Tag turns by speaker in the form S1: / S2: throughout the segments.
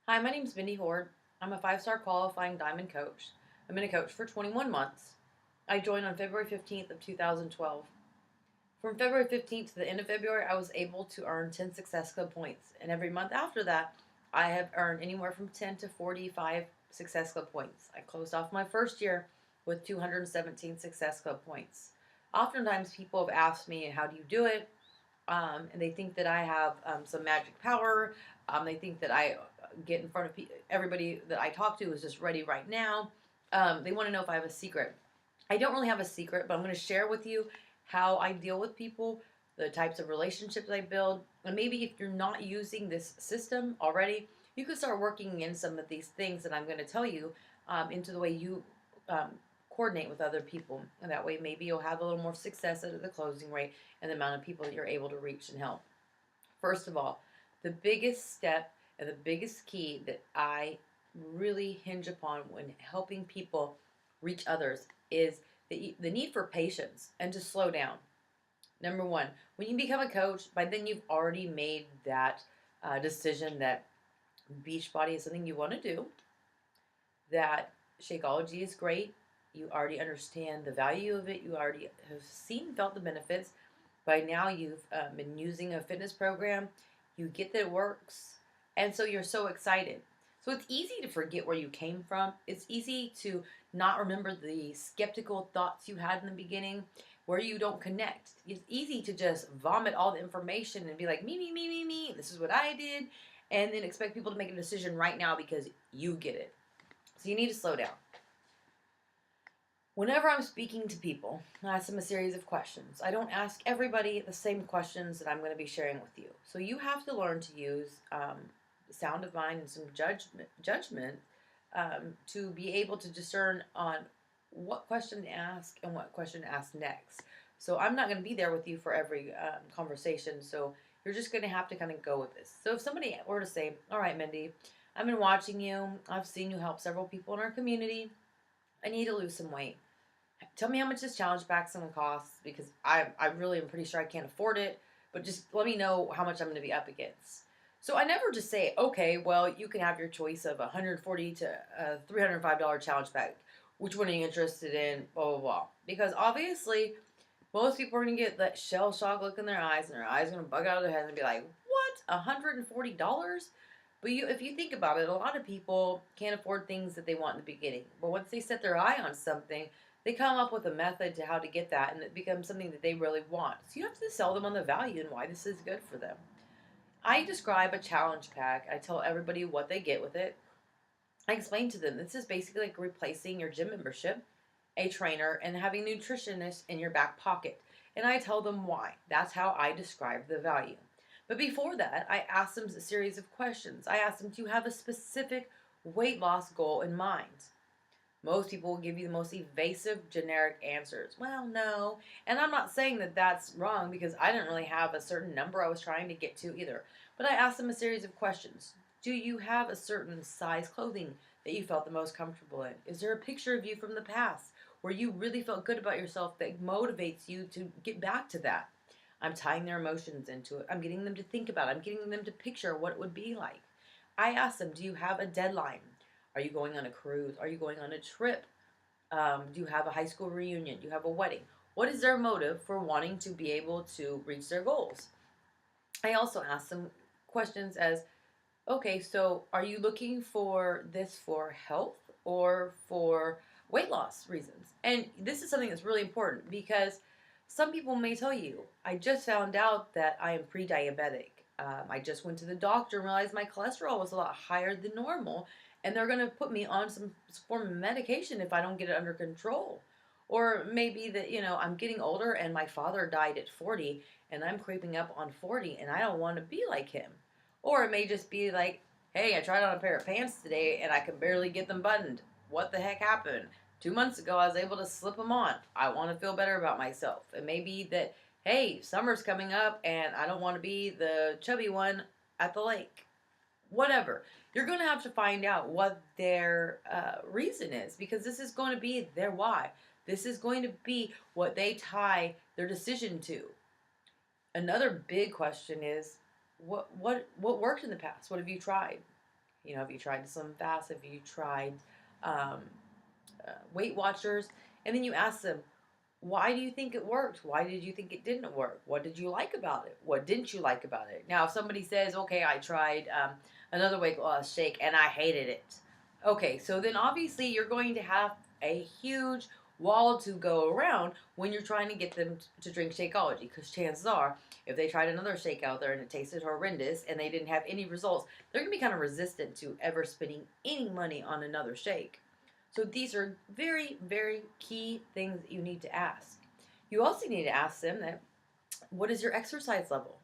S1: Hi, my name's Mindy Horde. I'm a five-star qualifying diamond coach. I've been a coach for 21 months. I joined on February 15th of 2012. From February 15th to the end of February, I was able to earn 10 Success Club points. And every month after that, I have earned anywhere from 10 to 45 Success Club points. I closed off my first year with 217 Success Club points. Oftentimes, people have asked me, how do you do it? And they think that I have some magic power. They think that I get in front of everybody that I talk to is just ready right now. They want to know if I have a secret. I don't really have a secret, but I'm going to share with you how I deal with people, the types of relationships I build, and maybe if you're not using this system already, you can start working in some of these things that I'm going to tell you into the way you um, coordinate with other people. And that way, maybe you'll have a little more success at the closing rate and the amount of people that you're able to reach and help. First of all, the biggest step and the biggest key that I really hinge upon when helping people reach others is the need for patience and to slow down. Number one, when you become a coach, by then you've already made that decision that Beachbody is something you want to do, that Shakeology is great. You already understand the value of it. You already have seen, felt the benefits. By now, you've been using a fitness program. You get that it works. And so you're so excited. So it's easy to forget where you came from. It's easy to not remember the skeptical thoughts you had in the beginning where you don't connect. It's easy to just vomit all the information and be like, me, me, me, me, me. This is what I did. And then expect people to make a decision right now because you get it. So you need to slow down. Whenever I'm speaking to people, I ask them a series of questions. I don't ask everybody the same questions that I'm going to be sharing with you. So you have to learn to use sound of mind and some judgment to be able to discern on what question to ask and what question to ask next. So I'm not going to be there with you for every conversation. So you're just going to have to kind of go with this. So if somebody were to say, all right, Mindy, I've been watching you. I've seen you help several people in our community. I need to lose some weight. Tell me how much this challenge pack's going to cost because I really am pretty sure I can't afford it, but just let me know how much I'm going to be up against. So I never just say, okay, well, you can have your choice of $140 to $305 challenge pack. Which one are you interested in? Blah, blah, blah. Because obviously, most people are going to get that shell shock look in their eyes, and their eyes are going to bug out of their heads and be like, what? $140? But if you think about it, a lot of people can't afford things that they want in the beginning. But once they set their eye on something, they come up with a method to how to get that, and it becomes something that they really want. So you have to sell them on the value and why this is good for them. I describe a challenge pack. I tell everybody what they get with it. I explain to them this is basically like replacing your gym membership, a trainer, and having a nutritionist in your back pocket. And I tell them why. That's how I describe the value. But before that, I ask them a series of questions. I ask them, do you have a specific weight loss goal in mind? Most people will give you the most evasive, generic answers. Well, no. And I'm not saying that that's wrong because I didn't really have a certain number I was trying to get to either. But I asked them a series of questions. Do you have a certain size clothing that you felt the most comfortable in? Is there a picture of you from the past where you really felt good about yourself that motivates you to get back to that? I'm tying their emotions into it. I'm getting them to think about it. I'm getting them to picture what it would be like. I asked them, do you have a deadline? Are you going on a cruise? Are you going on a trip? Do you have a high school reunion? Do you have a wedding? What is their motive for wanting to be able to reach their goals? I also asked them questions as, okay, so are you looking for this for health or for weight loss reasons? And this is something that's really important because some people may tell you, I just found out that I am pre-diabetic. I just went to the doctor and realized my cholesterol was a lot higher than normal, and they're going to put me on some form of medication if I don't get it under control. Or maybe that, I'm getting older and my father died at 40 and I'm creeping up on 40 and I don't want to be like him. Or it may just be like, hey, I tried on a pair of pants today and I can barely get them buttoned. What the heck happened? 2 months ago, I was able to slip them on. I want to feel better about myself. It may be that, hey, summer's coming up and I don't want to be the chubby one at the lake. Whatever. You're going to have to find out what their reason is because this is going to be their why. This is going to be what they tie their decision to. Another big question is, what worked in the past? What have you tried? Have you tried Slim Fast? Have you tried um, Weight Watchers? And then you ask them, why do you think it worked? Why did you think it didn't work? What did you like about it? What didn't you like about it? Now, if somebody says, okay, I tried another weight loss shake and I hated it. Okay, so then obviously you're going to have a huge wall to go around when you're trying to get them to drink Shakeology, because chances are, if they tried another shake out there and it tasted horrendous and they didn't have any results, they're going to be kind of resistant to ever spending any money on another shake. So these are very, very key things that you need to ask. You also need to ask them that, what is your exercise level?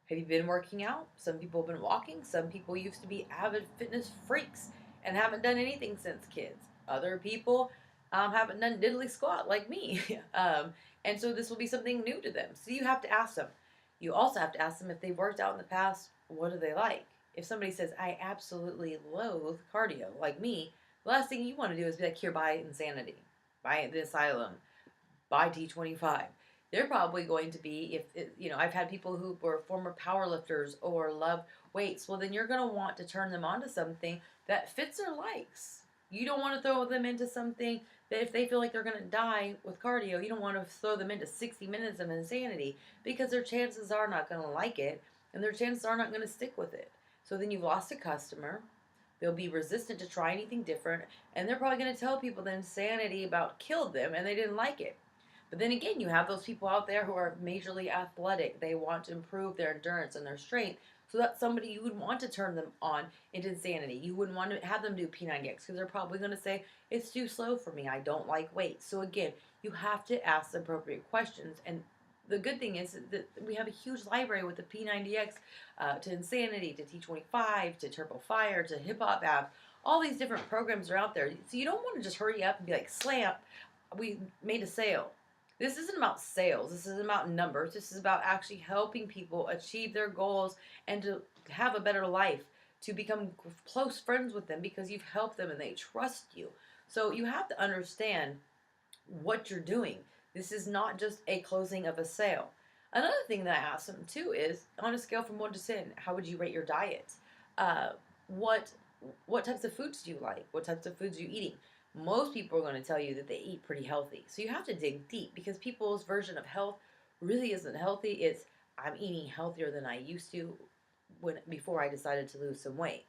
S1: Have you been working out? Some people have been walking. Some people used to be avid fitness freaks and haven't done anything since kids. Other people haven't done diddly squat like me. And so this will be something new to them. So you have to ask them. You also have to ask them if they've worked out in the past, what do they like? If somebody says, I absolutely loathe cardio, like me, the last thing you want to do is be like, here, buy Insanity, buy the Asylum, buy T25. They're probably going to be, I've had people who were former powerlifters or love weights. Well, then you're going to want to turn them onto something that fits their likes. You don't want to throw them into something that if they feel like they're going to die with cardio, you don't want to throw them into 60 minutes of Insanity, because their chances are not going to like it and their chances are not going to stick with it. So then you've lost a customer. They'll be resistant to try anything different, and they're probably going to tell people that Insanity about killed them and they didn't like it. But then again, you have those people out there who are majorly athletic. They want to improve their endurance and their strength. So that's somebody you would want to turn them on into Insanity. You wouldn't want to have them do P90X because they're probably going to say, it's too slow for me. I don't like weights. So again, you have to ask the appropriate questions. And the good thing is that we have a huge library with the P90X to Insanity, to T25, to Turbo Fire, to Hip Hop App. All these different programs are out there. So you don't want to just hurry up and be like, slam, we made a sale. This isn't about sales. This isn't about numbers. This is about actually helping people achieve their goals and to have a better life, to become close friends with them because you've helped them and they trust you. So you have to understand what you're doing. This is not just a closing of a sale. Another thing that I ask them too is, on a scale from 1 to 10, how would you rate your diet? What types of foods do you like? What types of foods are you eating? Most people are going to tell you that they eat pretty healthy. So you have to dig deep, because people's version of health really isn't healthy. It's, I'm eating healthier than I used to before I decided to lose some weight.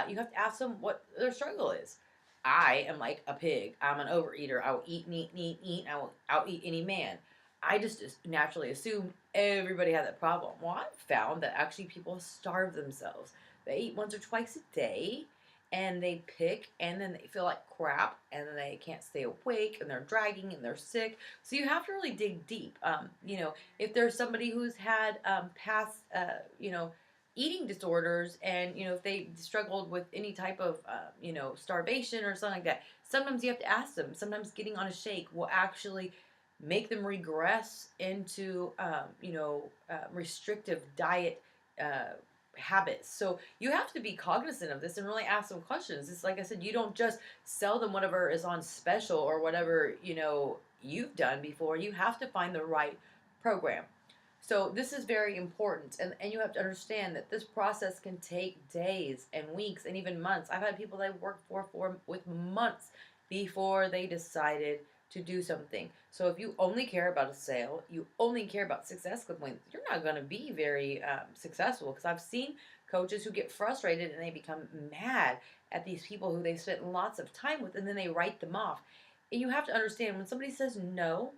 S1: You have to ask them what their struggle is. I am like a pig. I'm an overeater. I will eat and eat and eat and eat. I will out-eat any man. I just naturally assumed everybody had that problem. Well, I've found that actually people starve themselves. They eat once or twice a day, and they pick, and then they feel like crap, and then they can't stay awake, and they're dragging, and they're sick. So you have to really dig deep. If there's somebody who's had past, eating disorders, and, if they struggled with any type of, starvation or something like that, sometimes you have to ask them. Sometimes getting on a shake will actually make them regress into, restrictive diet habits. So you have to be cognizant of this and really ask them questions. It's like I said, you don't just sell them whatever is on special or whatever, you've done before. You have to find the right program. So this is very important. And you have to understand that this process can take days and weeks and even months. I've had people that I worked with months before they decided to do something. So if you only care about a sale, you only care about success complaints, you're not going to be very successful. Because I've seen coaches who get frustrated and they become mad at these people who they've spent lots of time with, and then they write them off. And you have to understand, when somebody says no,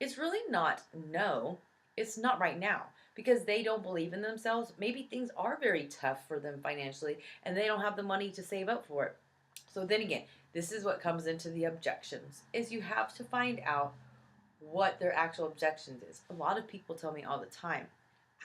S1: it's really not no. It's not right now, because they don't believe in themselves. Maybe things are very tough for them financially and they don't have the money to save up for it. So then again, this is what comes into the objections, is you have to find out what their actual objections is. A lot of people tell me all the time,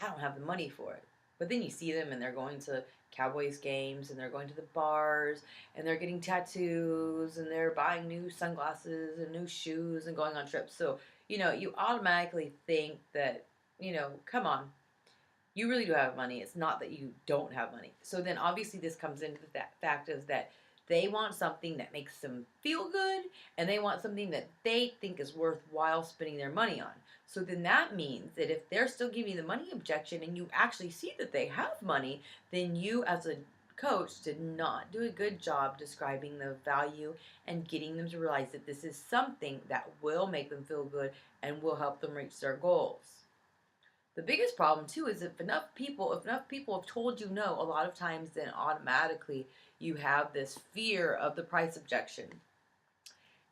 S1: I don't have the money for it. But then you see them and they're going to Cowboys games and they're going to the bars and they're getting tattoos and they're buying new sunglasses and new shoes and going on trips. So, you automatically think that, come on, you really do have money. It's not that you don't have money. So then obviously this comes into the fact is that they want something that makes them feel good, and they want something that they think is worthwhile spending their money on. So then that means that if they're still giving you the money objection and you actually see that they have money, then you as a coach did not do a good job describing the value and getting them to realize that this is something that will make them feel good and will help them reach their goals. The biggest problem too is if enough people have told you no a lot of times, then automatically you have this fear of the price objection.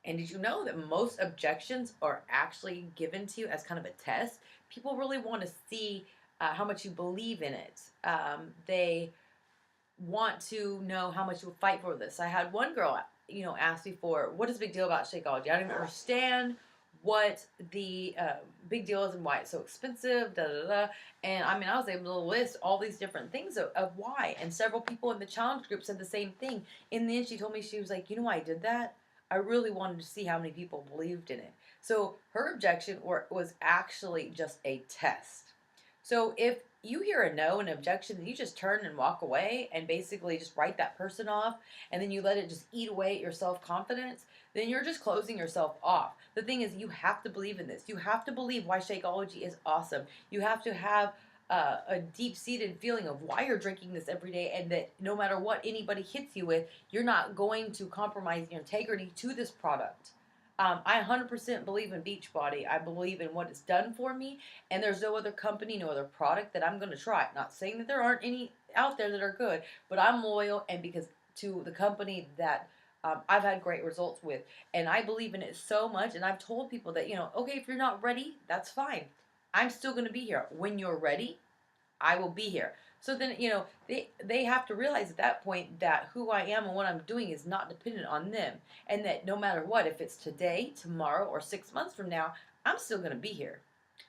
S1: And did you know that most objections are actually given to you as kind of a test? People really want to see how much you believe in it. They want to know how much you will fight for this. I had one girl, ask me for what is the big deal about Shakeology. I don't even understand what the big deal is and why it's so expensive. Da da da. And I mean, I was able to list all these different things of why. And several people in the challenge group said the same thing. In the end, she told me, she was like, you know why I did that? I really wanted to see how many people believed in it. So her objection was actually just a test. So if you hear a no, an objection, and you just turn and walk away and basically just write that person off, and then you let it just eat away at your self-confidence, then you're just closing yourself off. The thing is, you have to believe in this. You have to believe why Shakeology is awesome. You have to have a deep-seated feeling of why you're drinking this every day, and that no matter what anybody hits you with, you're not going to compromise your integrity to this product. I 100% believe in Beachbody. I believe in what it's done for me, and there's no other company, no other product that I'm going to try. Not saying that there aren't any out there that are good, but I'm loyal, and because to the company that I've had great results with, and I believe in it so much. And I've told people that, okay, if you're not ready, that's fine. I'm still going to be here. When you're ready, I will be here. So then, they have to realize at that point that who I am and what I'm doing is not dependent on them. And that no matter what, if it's today, tomorrow, or 6 months from now, I'm still going to be here.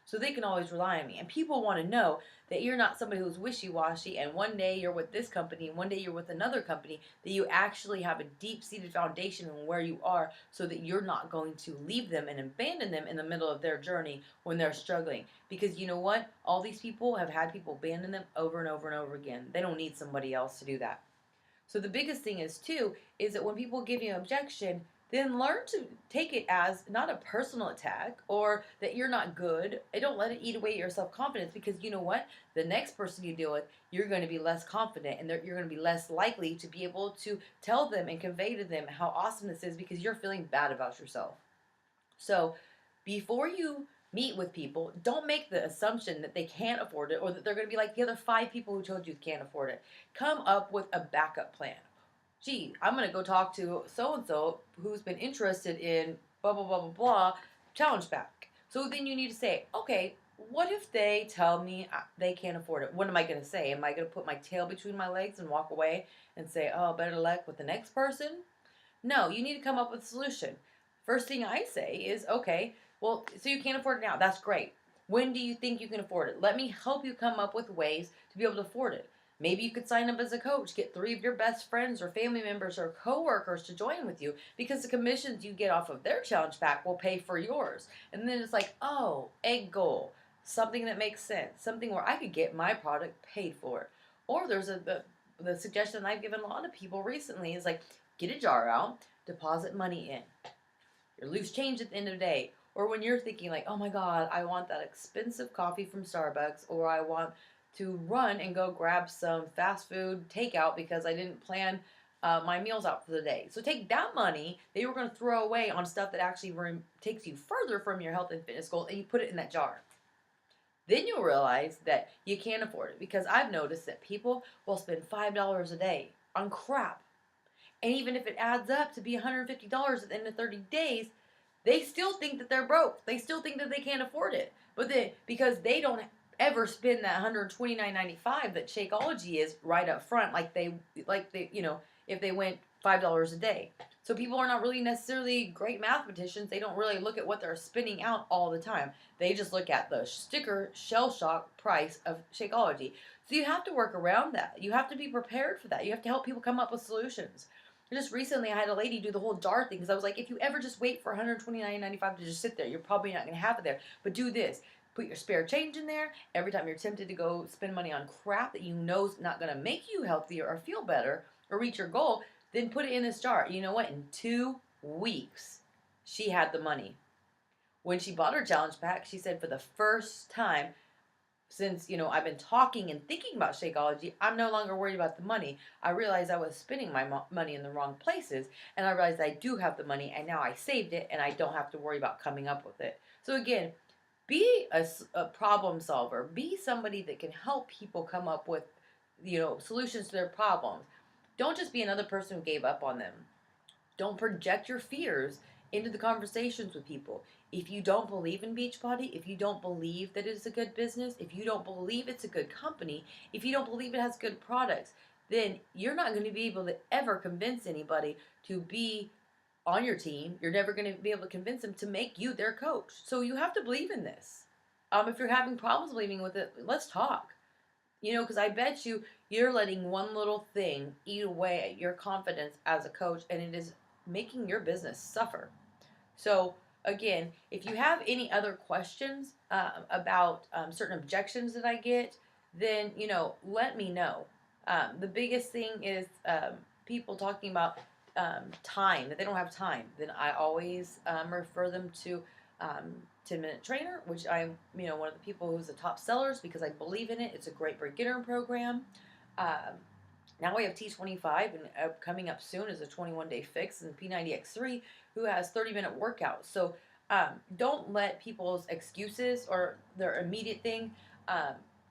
S1: So they can always rely on me. And people want to know that you're not somebody who's wishy-washy, and one day you're with this company and one day you're with another company, that you actually have a deep-seated foundation in where you are, so that you're not going to leave them and abandon them in the middle of their journey when they're struggling. Because you know what? All these people have had people abandon them over and over and over again. They don't need somebody else to do that. So the biggest thing is too, is that when people give you an objection, then learn to take it as not a personal attack or that you're not good. And don't let it eat away your self-confidence, because you know what? The next person you deal with, you're going to be less confident, and you're going to be less likely to be able to tell them and convey to them how awesome this is, because you're feeling bad about yourself. So before you meet with people, don't make the assumption that they can't afford it, or that they're going to be like the other 5 people who told you can't afford it. Come up with a backup plan. Gee, I'm going to go talk to so-and-so who's been interested in blah, blah, blah, blah, blah, challenge pack. So then you need to say, okay, what if they tell me they can't afford it? What am I going to say? Am I going to put my tail between my legs and walk away and say, oh, better luck with the next person? No, you need to come up with a solution. First thing I say is, okay, well, so you can't afford it now. That's great. When do you think you can afford it? Let me help you come up with ways to be able to afford it. Maybe you could sign up as a coach, get 3 of your best friends or family members or coworkers to join with you, because the commissions you get off of their challenge pack will pay for yours. And then it's like, oh, egg goal, something that makes sense, something where I could get my product paid for. Or there's the suggestion I've given a lot of people recently is like, get a jar out, deposit money in. Your loose change at the end of the day. Or when you're thinking like, oh my God, I want that expensive coffee from Starbucks, or I want to run and go grab some fast food takeout because I didn't plan my meals out for the day. So take that money that you were going to throw away on stuff that actually takes you further from your health and fitness goal, and you put it in that jar. Then you'll realize that you can't afford it, because I've noticed that people will spend $5 a day on crap. And even if it adds up to be $150 at the end of 30 days, they still think that they're broke. They still think that they can't afford it. But then, because they don't ever spend that $129.95 that Shakeology is right up front, like they, if they went $5 a day. So people are not really necessarily great mathematicians. They don't really look at what they're spending out all the time. They just look at the sticker shell shock price of Shakeology. So you have to work around that. You have to be prepared for that. You have to help people come up with solutions. Just recently, I had a lady do the whole jar thing, because I was like, if you ever just wait for $129.95 to just sit there, you're probably not going to have it there. But do this. Put your spare change in there. Every time you're tempted to go spend money on crap that you know is not going to make you healthier or feel better or reach your goal, then put it in this jar. You know what? In 2 weeks, she had the money. When she bought her challenge pack, she said for the first time since, I've been talking and thinking about Shakeology, I'm no longer worried about the money. I realized I was spending my money in the wrong places, and I realized I do have the money, and now I saved it, and I don't have to worry about coming up with it. So again, be a problem solver. Be somebody that can help people come up with, solutions to their problems. Don't just be another person who gave up on them. Don't project your fears into the conversations with people. If you don't believe in Beachbody, if you don't believe that it's a good business, if you don't believe it's a good company, if you don't believe it has good products, then you're not going to be able to ever convince anybody to be on your team. You're never going to be able to convince them to make you their coach. So you have to believe in this. If you're having problems believing with it, let's talk. Because I bet you're letting one little thing eat away at your confidence as a coach, and it is making your business suffer. So, again, if you have any other questions about certain objections that I get, then, let me know. The biggest thing is people talking about time, that they don't have time. Then I always refer them to 10-minute trainer, which I'm, one of the people who's the top sellers because I believe in it. It's a great beginner program. Now we have T25, and coming up soon is a 21-day fix, and P90X3, who has 30-minute workouts. So don't let people's excuses or their immediate thing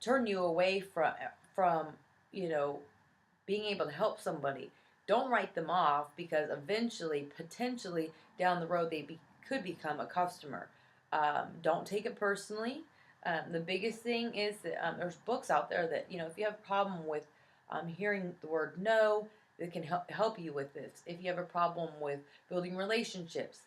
S1: turn you away from being able to help somebody. Don't write them off, because eventually, potentially down the road, they could become a customer. Don't take it personally. The biggest thing is that there's books out there that, if you have a problem with hearing the word no, it can help you with this. If you have a problem with building relationships,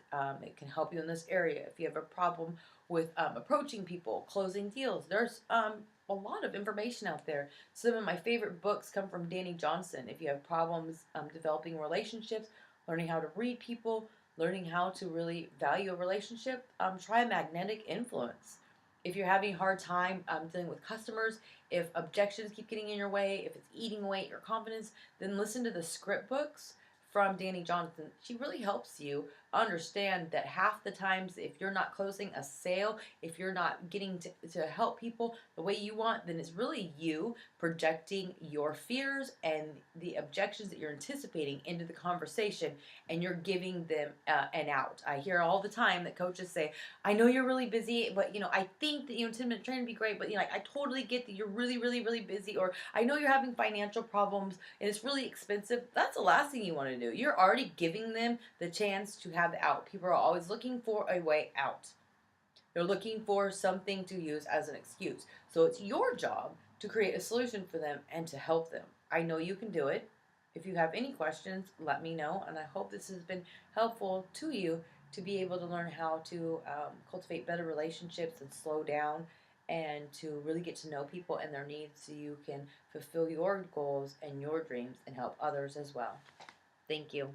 S1: it can help you in this area. If you have a problem with approaching people, closing deals, there's a lot of information out there. Some of my favorite books come from Danny Johnson. If you have problems developing relationships, learning how to read people, learning how to really value a relationship, try Magnetic Influence. If you're having a hard time dealing with customers, if objections keep getting in your way, if it's eating away your confidence, then listen to the script books from Danny Johnson. She really helps you understand that half the times, if you're not closing a sale, if you're not getting to help people the way you want, then it's really you projecting your fears and the objections that you're anticipating into the conversation, and you're giving them an out. I hear all the time that coaches say, I know you're really busy, but I think that 10-minute training would be great, but I totally get that you're really, really, really busy, or I know you're having financial problems and it's really expensive. That's the last thing you want to do. You're already giving them the chance to have the out. People are always looking for a way out. They're looking for something to use as an excuse. So it's your job to create a solution for them and to help them. I know you can do it. If you have any questions, let me know, and I hope this has been helpful to you to be able to learn how to cultivate better relationships and slow down, and to really get to know people and their needs so you can fulfill your goals and your dreams and help others as well. Thank you.